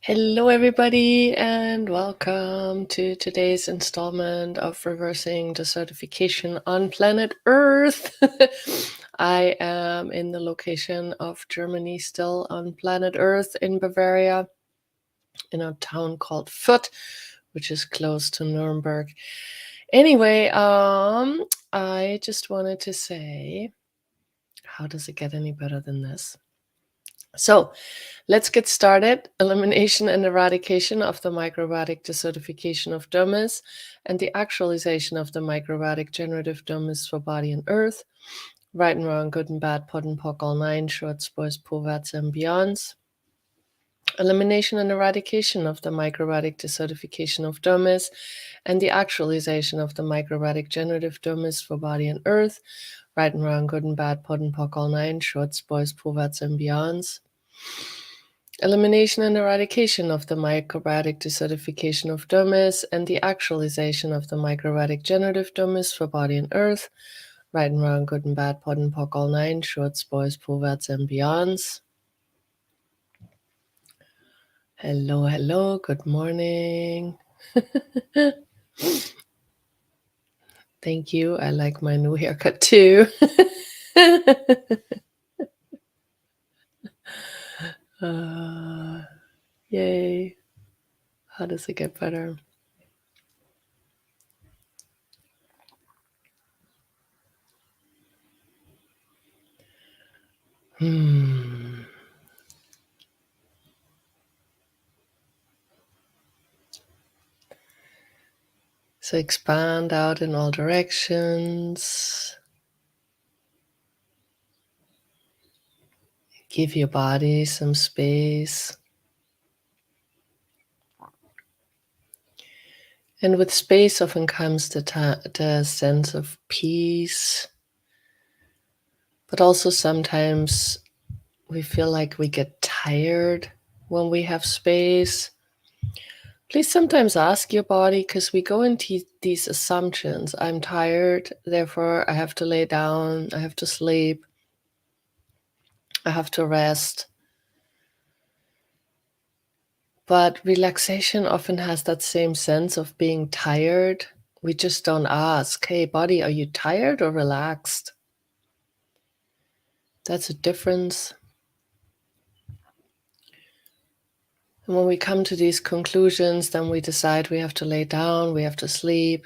Hello, everybody, and welcome to today's installment of Reversing Desertification on Planet Earth. I am in the location of Germany, still on planet Earth in Bavaria, in a town called Fürth, which is close to Nuremberg. Anyway, I just wanted to say, how does it get any better than this? So let's get started. Elimination and eradication of the microbiotic desertification of dermis and the actualization of the microbiotic generative dermis for body and earth. Right and wrong, good and bad, pot and pock, all nine, shorts, boys, povats, and beyonds. Elimination and eradication of the microbiotic desertification of dermis and the actualization of the microbiotic generative dermis for body and earth. Right and wrong, good and bad, pot and pock, all nine, shorts, boys, povats, and beyonds. Elimination and eradication of the microbiotic desertification of dermis and the actualization of the microbiotic generative dermis for body and earth. Right and wrong, good and bad, pot and pock, all nine, shorts, boys, povats, and beyonds. Hello, hello, good morning. Thank you. I like my new haircut too. Yay. How does it get better? So expand out in all directions. Give your body some space. And with space often comes the sense of peace. But also sometimes we feel like we get tired when we have space. Please sometimes ask your body, because we go into these assumptions. I'm tired, therefore I have to lay down, I have to sleep, I have to rest. But relaxation often has that same sense of being tired. We just don't ask, hey, body, are you tired or relaxed? That's a difference. And when we come to these conclusions, then we decide we have to lay down, we have to sleep.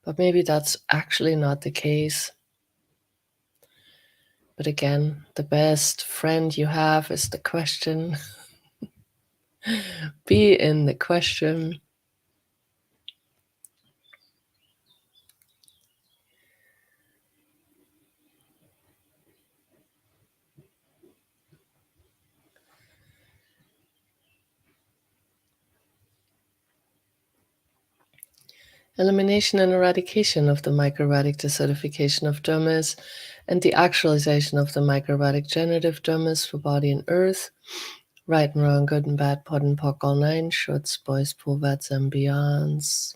But maybe that's actually not the case. But again, the best friend you have is the question. Be in the question. Elimination and eradication of the microbiotic desertification of dermis and the actualization of the microbiotic generative dermis for body and earth. Right and wrong, good and bad, pot and pock, all nine, shorts, boys, povats, and beyonds.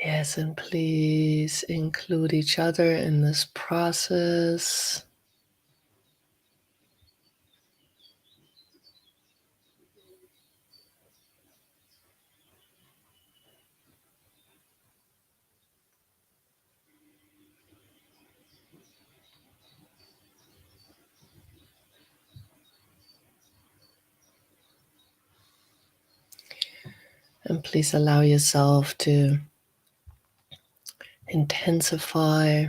Yes, and please include each other in this process. And please allow yourself to intensify.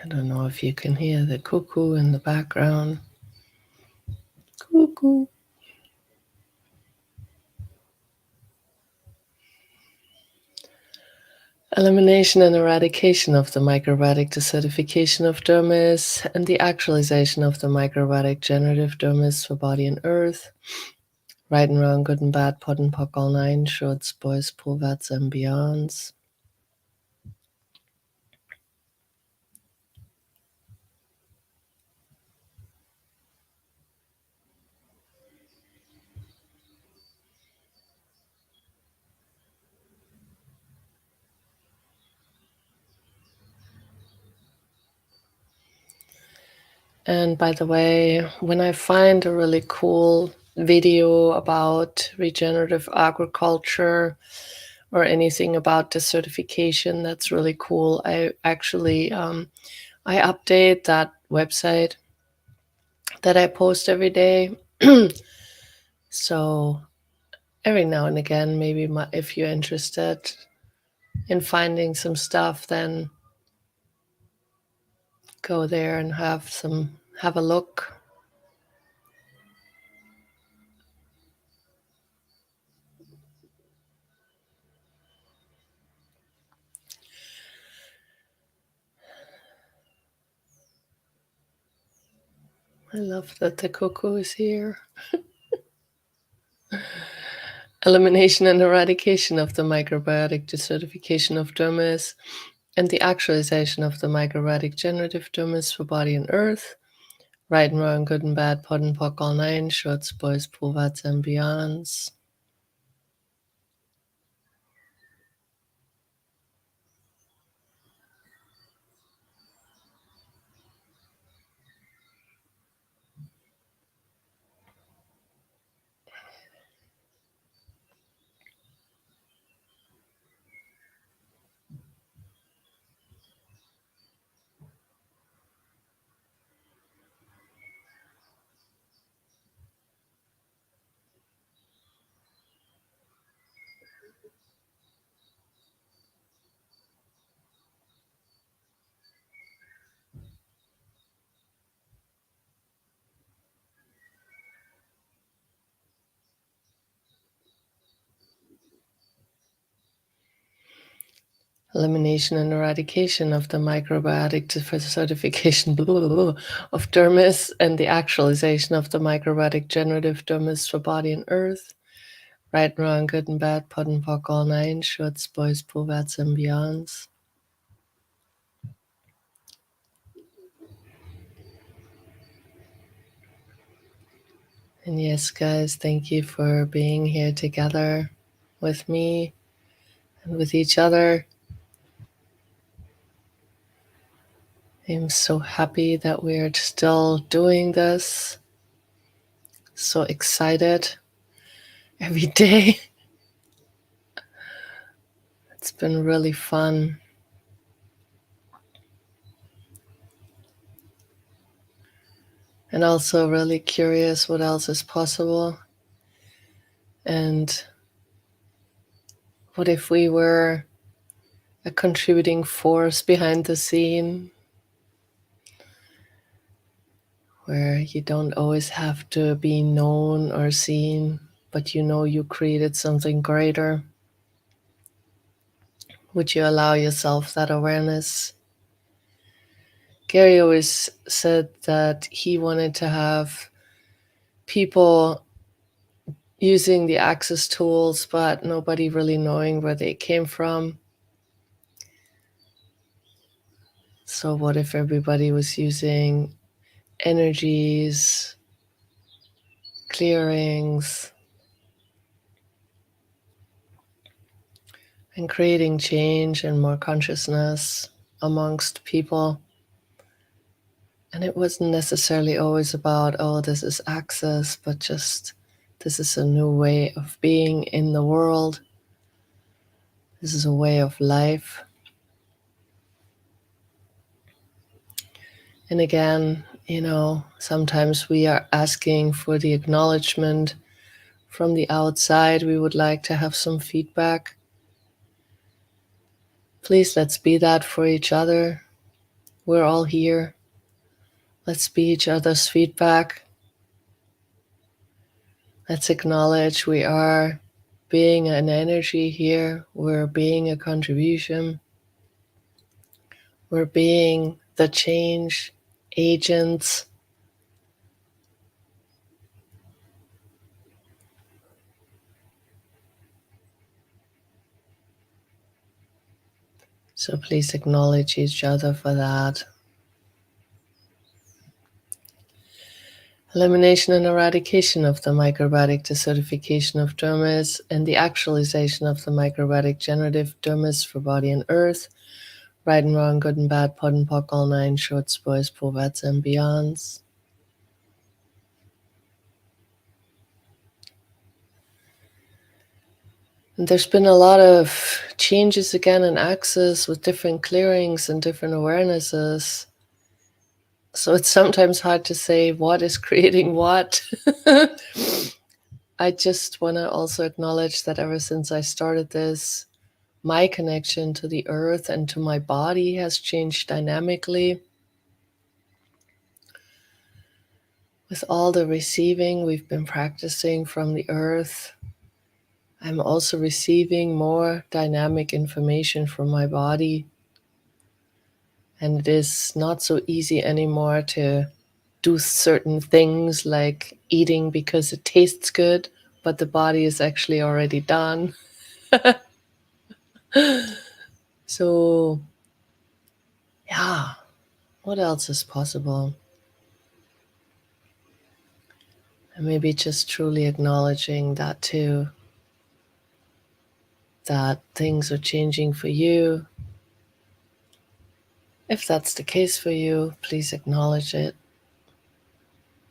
I don't know if you can hear the cuckoo in the background. Cuckoo. Elimination and eradication of the microbiotic desertification of dermis, and the actualization of the microbiotic generative dermis for body and earth. Right and wrong, good and bad, pod and pock, all nine, shorts, boys, pulvats, and beyonds. And by the way, when I find a really cool video about regenerative agriculture or anything about desertification that's really cool, I actually I update that website that I post every day. So every now and again, maybe if you're interested in finding some stuff, then go there and have a look. I love that the cuckoo is here. Elimination and eradication of the microbiotic desertification of dermis, and the actualization of the microbiotic generative dermis for body and earth. Right and wrong, good and bad, pod and pock, all nine, shorts, boys, pulvats, and beyonds. Elimination and eradication of the microbiotic desertification of dermis, and the actualization of the microbiotic generative dermis for body and earth. Right and wrong, good and bad, pod and pock, all nine, shorts, boys, pulvats, and beyonds. And yes, guys, thank you for being here together with me and with each other. I'm so happy that we're still doing this. So excited every day. It's been really fun. And also really curious what else is possible. And what if we were a contributing force behind the scene, where you don't always have to be known or seen, but you know you created something greater? Would you allow yourself that awareness? Gary always said that he wanted to have people using the access tools, but nobody really knowing where they came from. So what if everybody was using energies, clearings, and creating change and more consciousness amongst people? And it wasn't necessarily always about, oh, this is access, but just this is a new way of being in the world. This is a way of life. And again, sometimes we are asking for the acknowledgement from the outside. We would like to have some feedback. Please, let's be that for each other. We're all here. Let's be each other's feedback. Let's acknowledge we are being an energy here. We're being a contribution. We're being the change agents. So please acknowledge each other for that. Elimination and eradication of the microbiotic desertification of dermis and the actualization of the microbiotic generative dermis for body and earth. Right and wrong, good and bad, pod and pock, all nine, shorts, boys, povats, and beyonds. And there's been a lot of changes again in access with different clearings and different awarenesses. So it's sometimes hard to say what is creating what. I just want to also acknowledge that ever since I started this, my connection to the earth and to my body has changed dynamically. With all the receiving we've been practicing from the earth, I'm also receiving more dynamic information from my body. And it is not so easy anymore to do certain things like eating because it tastes good, but the body is actually already done. So, yeah, what else is possible? And maybe just truly acknowledging that too, that things are changing for you. If that's the case for you, please acknowledge it.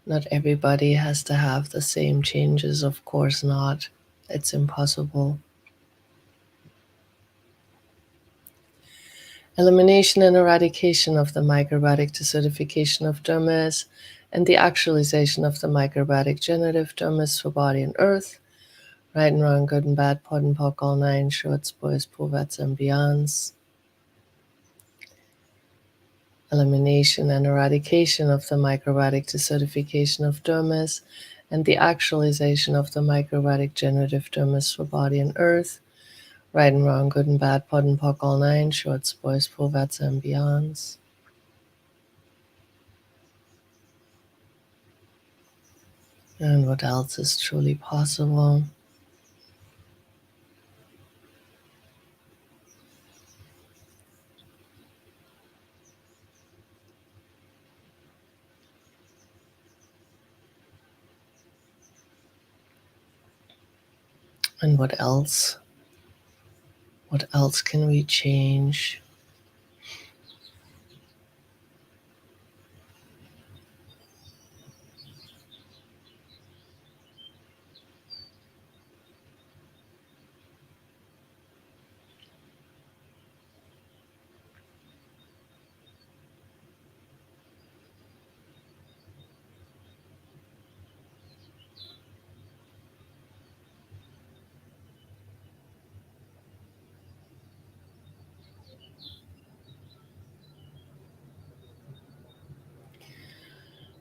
Not everybody has to have the same changes, of course not. It's impossible. Elimination and eradication of the microbiotic desertification of dermis and the actualization of the microbiotic generative dermis for body and earth. Right and wrong, good and bad, pod and pock, all nine, shorts, boys, povats, and beyonds. Elimination and eradication of the microbiotic desertification of dermis and the actualization of the microbiotic generative dermis for body and earth. Right and wrong, good and bad, pod and pock, all nine, shorts, boys, povats, and beyonds. And what else is truly possible? And what else? What else can we change?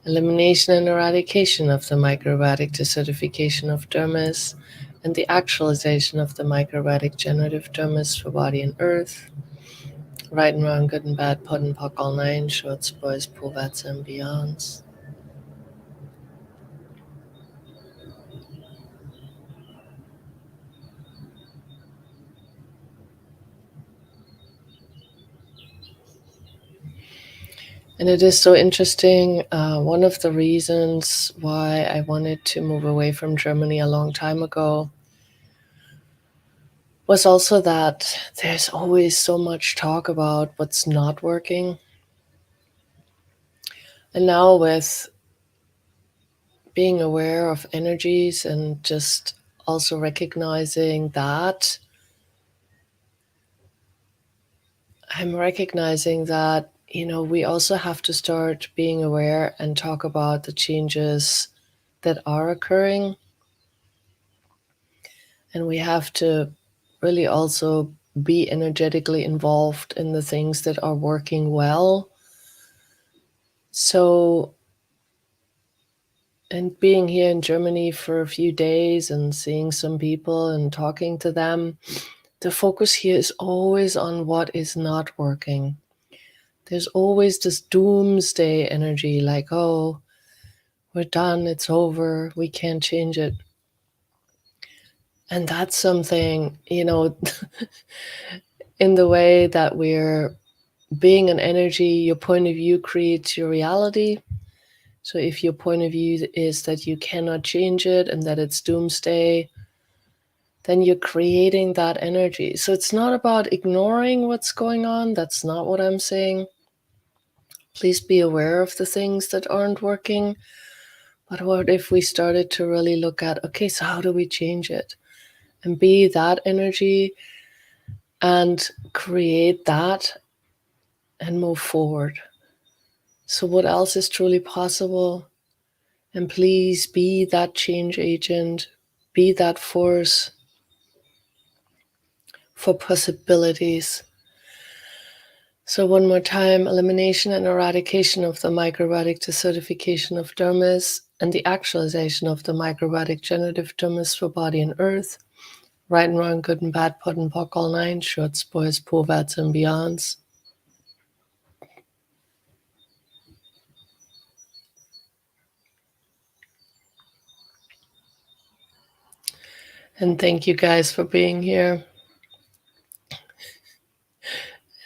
Elimination and eradication of the microbiotic desertification of dermis and the actualization of the microbiotic generative dermis for body and earth. Right and wrong, good and bad, pod and pock, all nine, shorts, boys, povats, and beyonds. And it is so interesting. One of the reasons why I wanted to move away from Germany a long time ago was also that there's always so much talk about what's not working. And now, with being aware of energies and just also recognizing that, I'm recognizing that, we also have to start being aware and talk about the changes that are occurring. And we have to really also be energetically involved in the things that are working well. So, and being here in Germany for a few days and seeing some people and talking to them, the focus here is always on what is not working. There's always this doomsday energy, like, oh, we're done, it's over, we can't change it. And that's something, in the way that we're being an energy, your point of view creates your reality. So if your point of view is that you cannot change it and that it's doomsday, then you're creating that energy. So it's not about ignoring what's going on. That's not what I'm saying. Please be aware of the things that aren't working. But what if we started to really look at, okay, so how do we change it? And be that energy and create that and move forward. So what else is truly possible? And please be that change agent, be that force for possibilities. So one more time, elimination and eradication of the microbiotic desertification of dermis and the actualization of the microbiotic generative dermis for body and earth. Right and wrong, good and bad, pot and pock, all nine, shorts, boys, povats, and beyonds. And thank you guys for being here.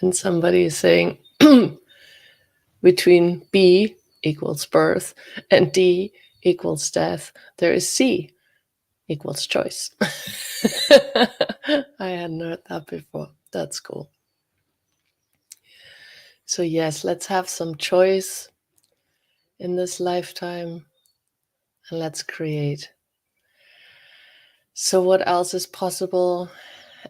And somebody is saying between B equals birth and D equals death, there is C equals choice. I hadn't heard that before. That's cool. So yes, let's have some choice in this lifetime and let's create. So what else is possible?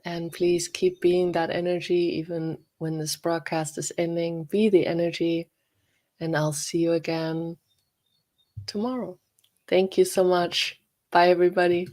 And please keep being that energy even when this broadcast is ending. Be the energy, and I'll see you again tomorrow. Thank you so much. Bye, everybody.